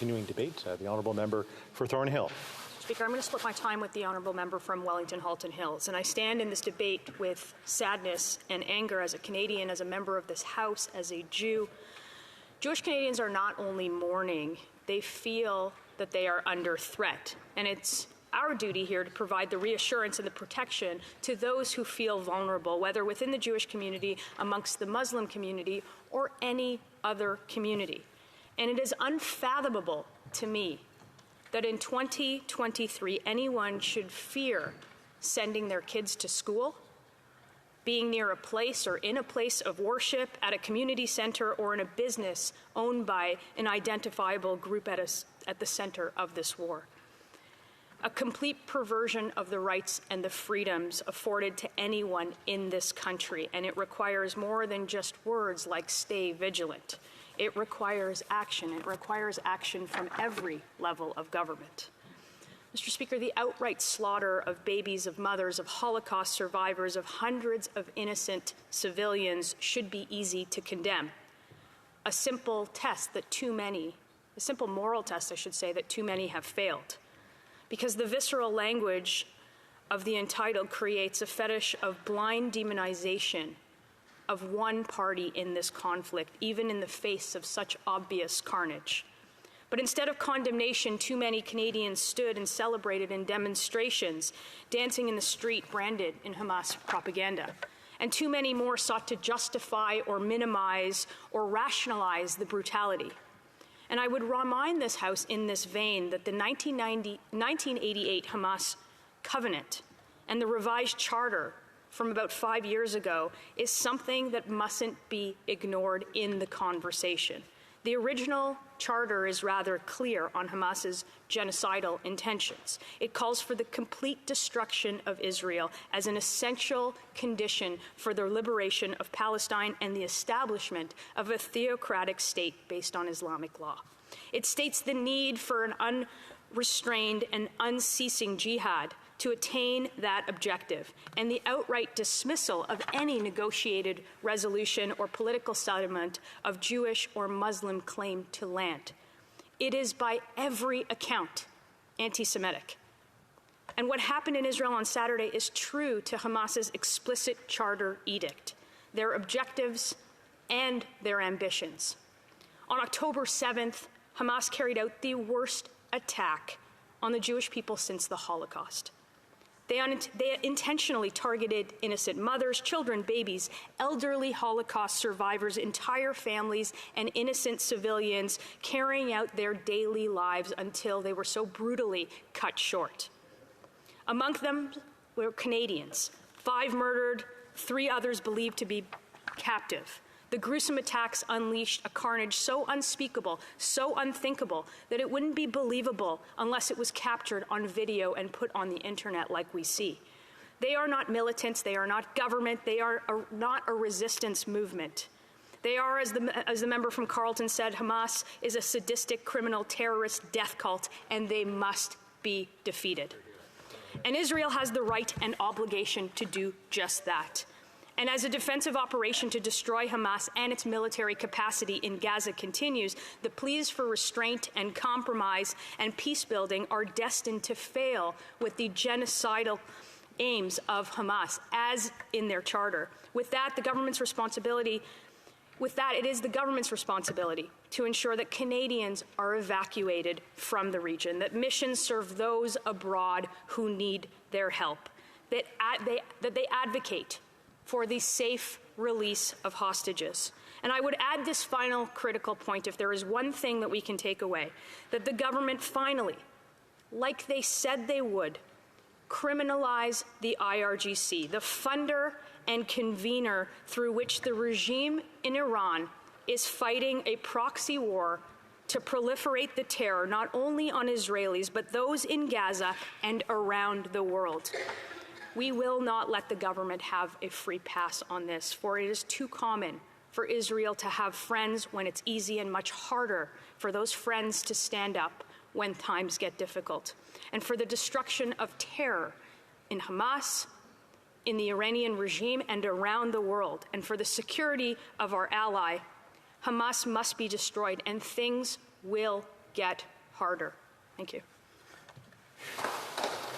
Continuing debate, the Honourable Member for Thornhill. Speaker, I'm going to split my time with the Honourable Member from Wellington-Halton Hills, and I stand in this debate with sadness and anger as a Canadian, as a member of this House, as a Jew. Jewish Canadians are not only mourning, they feel that they are under threat, and it's our duty here to provide the reassurance and the protection to those who feel vulnerable, whether within the Jewish community, amongst the Muslim community, or any other community. And it is unfathomable to me that in 2023, anyone should fear sending their kids to school, being near a place or in a place of worship, at a community center, or in a business owned by an identifiable group at the center of this war. A complete perversion of the rights and the freedoms afforded to anyone in this country, and it requires more than just words like stay vigilant. It requires action. It requires action from every level of government. Mr. Speaker, the outright slaughter of babies, of mothers, of Holocaust survivors, of hundreds of innocent civilians should be easy to condemn. A simple moral test, I should say, that too many have failed. Because the visceral language of the entitled creates a fetish of blind demonization of one party in this conflict, even in the face of such obvious carnage. But instead of condemnation, too many Canadians stood and celebrated in demonstrations, dancing in the street branded in Hamas propaganda. And too many more sought to justify or minimize or rationalize the brutality. And I would remind this House in this vein that the 1988 Hamas covenant and the revised charter from about 5 years ago is something that mustn't be ignored in the conversation. The original charter is rather clear on Hamas's genocidal intentions. It calls for the complete destruction of Israel as an essential condition for the liberation of Palestine and the establishment of a theocratic state based on Islamic law. It states the need for an unrestrained and unceasing jihad to attain that objective, and the outright dismissal of any negotiated resolution or political settlement of Jewish or Muslim claim to land. It is by every account anti-Semitic. And what happened in Israel on Saturday is true to Hamas's explicit charter edict, their objectives and their ambitions. On October 7th, Hamas carried out the worst attack on the Jewish people since the Holocaust. They intentionally targeted innocent mothers, children, babies, elderly Holocaust survivors, entire families, and innocent civilians carrying out their daily lives until they were so brutally cut short. Among them were Canadians, 5 murdered, 3 others believed to be captive. The gruesome attacks unleashed a carnage so unspeakable, so unthinkable, that it wouldn't be believable unless it was captured on video and put on the internet like we see. They are not militants, they are not government, they are not a resistance movement. They are, as the member from Carleton said, Hamas is a sadistic, criminal, terrorist death cult, and they must be defeated. And Israel has the right and obligation to do just that. And as a defensive operation to destroy Hamas and its military capacity in Gaza continues, the pleas for restraint and compromise and peace building are destined to fail with the genocidal aims of Hamas, as in their charter. With that, it is the government's responsibility to ensure that Canadians are evacuated from the region, that missions serve those abroad who need their help, that they advocate for the safe release of hostages. And I would add this final critical point, if there is one thing that we can take away, that the government finally, like they said they would, criminalize the IRGC, the funder and convener through which the regime in Iran is fighting a proxy war to proliferate the terror not only on Israelis, but those in Gaza and around the world. We will not let the government have a free pass on this, for it is too common for Israel to have friends when it's easy and much harder for those friends to stand up when times get difficult. And for the destruction of terror in Hamas, in the Iranian regime, and around the world, and for the security of our ally, Hamas must be destroyed, and things will get harder. Thank you.